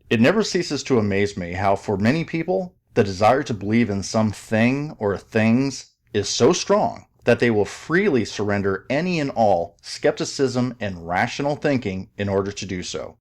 It never ceases to amaze me how, for many people, the desire to believe in some thing or things is so strong that they will freely surrender any and all skepticism and rational thinking in order to do so.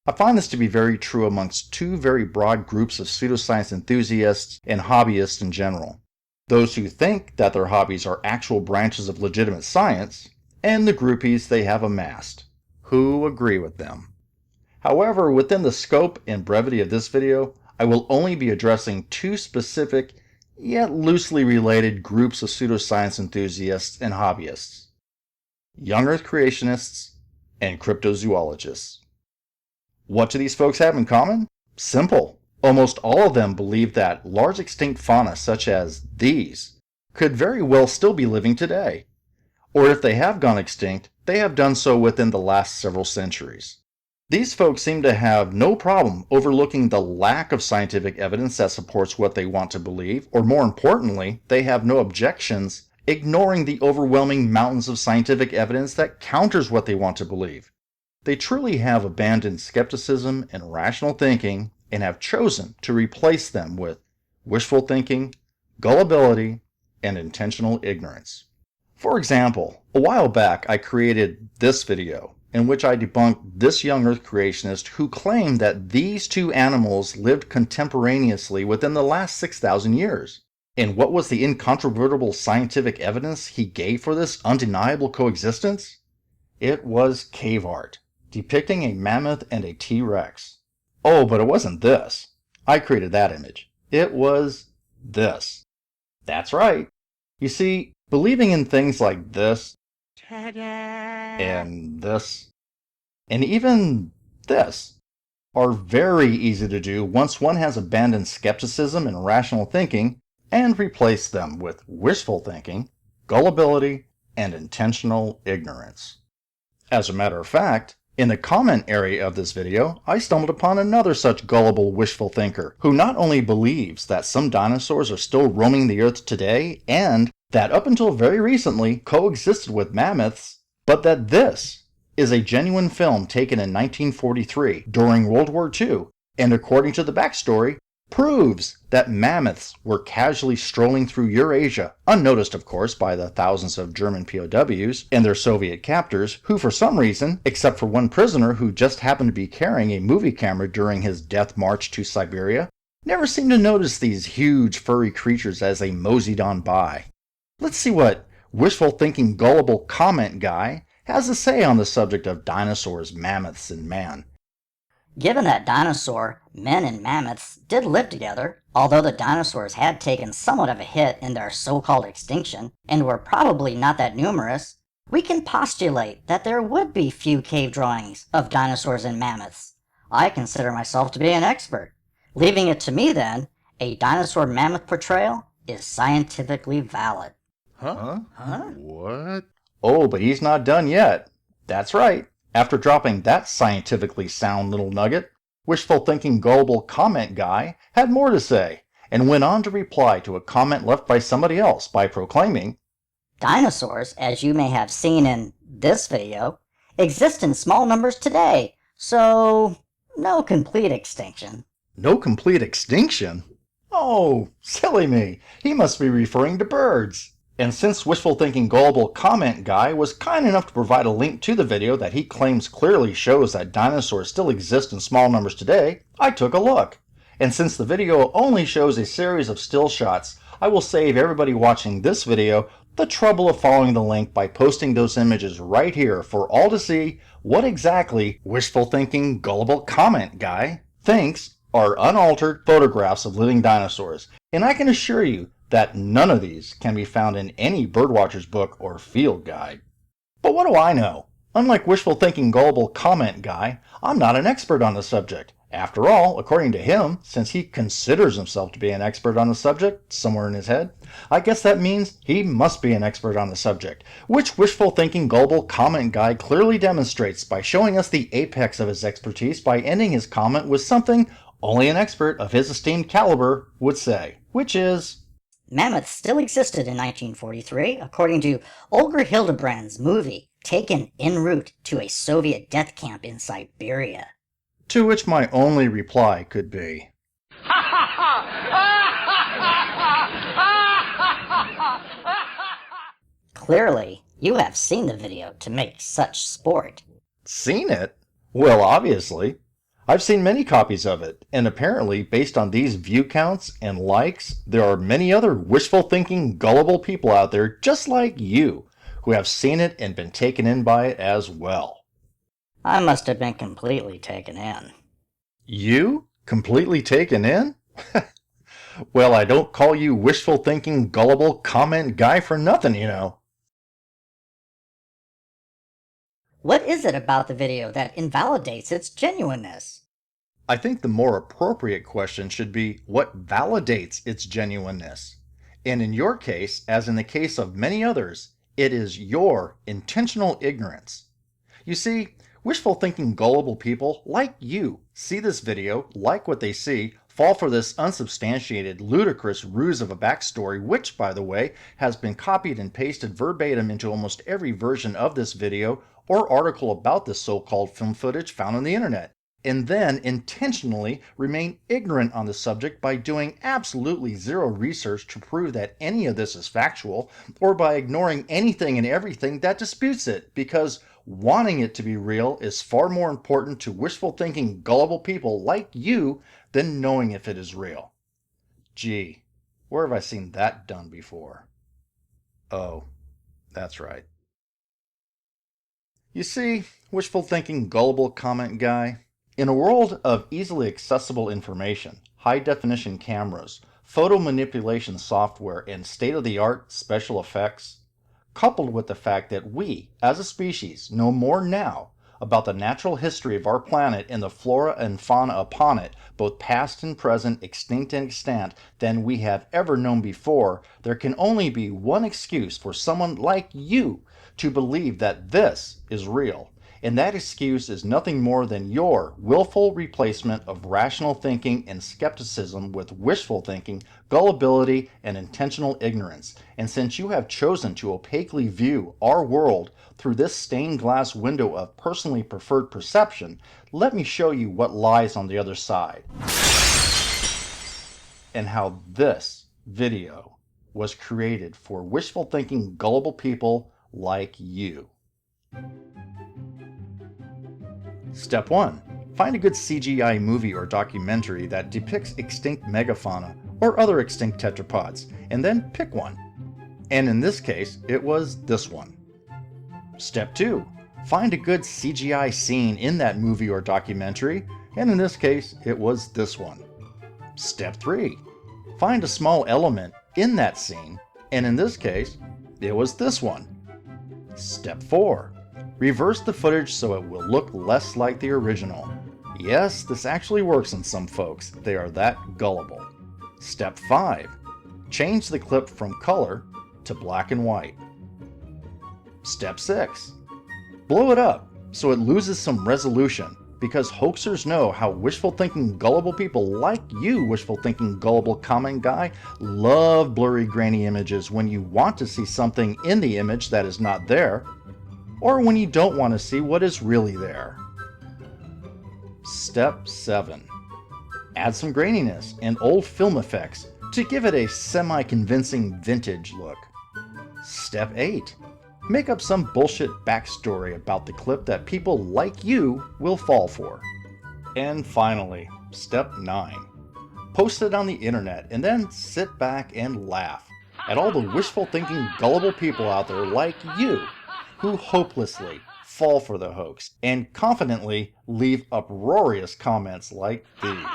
I find this to be very true amongst two very broad groups of pseudoscience enthusiasts and hobbyists in general. Those who think that their hobbies are actual branches of legitimate science, and the groupies they have amassed, who agree with them. However, within the scope and brevity of this video, I will only be addressing two specific, yet loosely related groups of pseudoscience enthusiasts and hobbyists: young Earth creationists and cryptozoologists. What do these folks have in common? Simple. Almost all of them believe that large extinct fauna such as these could very well still be living today. Or if they have gone extinct, they have done so within the last several centuries. These folks seem to have no problem overlooking the lack of scientific evidence that supports what they want to believe, or more importantly, they have no objections ignoring the overwhelming mountains of scientific evidence that counters what they want to believe. They truly have abandoned skepticism and rational thinking and have chosen to replace them with wishful thinking, gullibility, and intentional ignorance. For example, a while back I created this video in which I debunked this young Earth creationist who claimed that these two animals lived contemporaneously within the last 6,000 years. And what was the incontrovertible scientific evidence he gave for this undeniable coexistence? It was cave art, depicting a mammoth and a T-Rex. Oh, but it wasn't this. I created that image. It was this. That's right. You see, believing in things like this, and this, and even this, are very easy to do once one has abandoned skepticism and rational thinking and replaced them with wishful thinking, gullibility, and intentional ignorance. As a matter of fact, in the comment area of this video, I stumbled upon another such gullible wishful thinker who not only believes that some dinosaurs are still roaming the earth today and that up until very recently coexisted with mammoths, but that this is a genuine film taken in 1943 during World War II, and according to the backstory, proves that mammoths were casually strolling through Eurasia, unnoticed of course by the thousands of German POWs and their Soviet captors, who for some reason, except for one prisoner who just happened to be carrying a movie camera during his death march to Siberia, never seemed to notice these huge furry creatures as they moseyed on by. Let's see what wishful thinking gullible comment guy has to say on the subject of dinosaurs, mammoths, and man. Given that Dinosaur, men and mammoths did live together, although the dinosaurs had taken somewhat of a hit in their so-called extinction and were probably not that numerous, we can postulate that there would be few cave drawings of dinosaurs and mammoths. I consider myself to be an expert. Leaving it to me then, a dinosaur-mammoth portrayal is scientifically valid. Huh? What? Oh, but he's not done yet. That's right. After dropping that scientifically sound little nugget, wishful thinking gullible comment guy had more to say, and went on to reply to a comment left by somebody else by proclaiming, Dinosaurs, as you may have seen in this video, exist in small numbers today, so no complete extinction. No complete extinction? Oh, silly me, he must be referring to birds. And since wishful thinking gullible comment guy was kind enough to provide a link to the video that he claims clearly shows that dinosaurs still exist in small numbers today, I took a look. And since the video only shows a series of still shots, I will save everybody watching this video the trouble of following the link by posting those images right here for all to see what exactly wishful thinking gullible comment guy thinks are unaltered photographs of living dinosaurs. And I can assure you that none of these can be found in any birdwatcher's book or field guide. But what do I know? Unlike wishful thinking gullible comment guy, I'm not an expert on the subject. After all, according to him, since he considers himself to be an expert on the subject somewhere in his head, I guess that means he must be an expert on the subject, which wishful thinking gullible comment guy clearly demonstrates by showing us the apex of his expertise by ending his comment with something only an expert of his esteemed caliber would say, which is, Mammoths still existed in 1943, according to Olga Hildebrand's movie taken en route to a Soviet death camp in Siberia. To which my only reply could be, Clearly, you have seen the video to make such sport. "Seen it? Well, obviously. I've seen many copies of it, and apparently, based on these view counts and likes, there are many other wishful thinking, gullible people out there just like you who have seen it and been taken in by it as well." I must have been completely taken in. You? Completely taken in? Well, I don't call you wishful thinking, gullible comment guy for nothing, you know. What is it about the video that invalidates its genuineness? I think the more appropriate question should be what validates its genuineness. And in your case, as in the case of many others, it is your intentional ignorance. You see, wishful thinking gullible people like you see this video, like what they see, fall for this unsubstantiated, ludicrous ruse of a backstory, which, by the way, has been copied and pasted verbatim into almost every version of this video or article about this so-called film footage found on the internet, and then intentionally remain ignorant on the subject by doing absolutely zero research to prove that any of this is factual, or by ignoring anything and everything that disputes it, because wanting it to be real is far more important to wishful thinking gullible people like you than knowing if it is real. Gee, where have I seen that done before? Oh, that's right. You see, wishful thinking gullible comment guy, in a world of easily accessible information, high-definition cameras, photo manipulation software, and state-of-the-art special effects, coupled with the fact that we, as a species, know more now about the natural history of our planet and the flora and fauna upon it, both past and present, extinct and extant, than we have ever known before, there can only be one excuse for someone like you to believe that this is real. And that excuse is nothing more than your willful replacement of rational thinking and skepticism with wishful thinking, gullibility, and intentional ignorance. And since you have chosen to opaquely view our world through this stained glass window of personally preferred perception, let me show you what lies on the other side. And how this video was created for wishful thinking, gullible people like you. Step 1. Find a good CGI movie or documentary that depicts extinct megafauna or other extinct tetrapods, and then pick one. And in this case, it was this one. Step 2. Find a good CGI scene in that movie or documentary, and in this case, it was this one. Step 3. Find a small element in that scene, and in this case, it was this one. Step 4. Reverse the footage so it will look less like the original. Yes, this actually works on some folks. They are that gullible. Step 5. Change the clip from color to black and white. Step 6. Blow it up so it loses some resolution, because hoaxers know how wishful thinking gullible people like you, wishful thinking gullible comment guy, love blurry grainy images when you want to see something in the image that is not there, or when you don't want to see what is really there. Step 7. Add some graininess and old film effects to give it a semi-convincing vintage look. Step 8. Make up some bullshit backstory about the clip that people like you will fall for. And finally, Step 9. Post it on the internet and then sit back and laugh at all the wishful thinking gullible people out there like you who hopelessly fall for the hoax and confidently leave uproarious comments like these.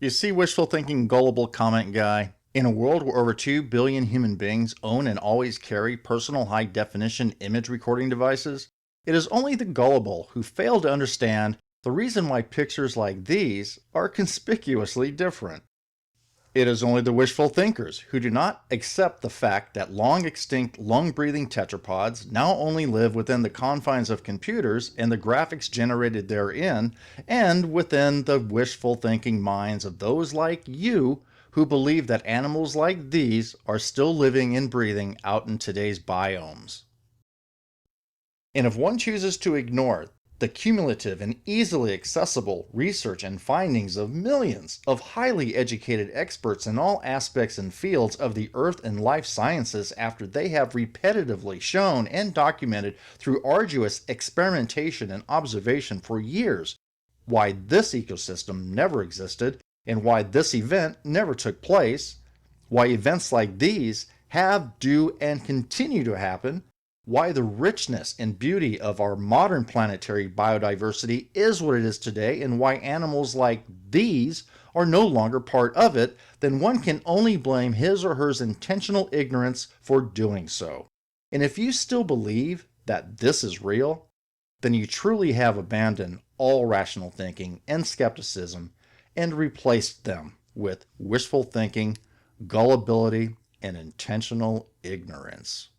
You see, wishful thinking gullible comment guy, in a world where over 2 billion human beings own and always carry personal high-definition image recording devices, it is only the gullible who fail to understand the reason why pictures like these are conspicuously different. It is only the wishful thinkers who do not accept the fact that long-extinct, lung-breathing tetrapods now only live within the confines of computers and the graphics generated therein, and within the wishful thinking minds of those like you who believe that animals like these are still living and breathing out in today's biomes. And if one chooses to ignore the cumulative and easily accessible research and findings of millions of highly educated experts in all aspects and fields of the earth and life sciences after they have repetitively shown and documented through arduous experimentation and observation for years why this ecosystem never existed and why this event never took place, why events like these have, do, and continue to happen, why the richness and beauty of our modern planetary biodiversity is what it is today, and why animals like these are no longer part of it, then one can only blame his or her intentional ignorance for doing so. And if you still believe that this is real, then you truly have abandoned all rational thinking and skepticism and replaced them with wishful thinking, gullibility, and intentional ignorance.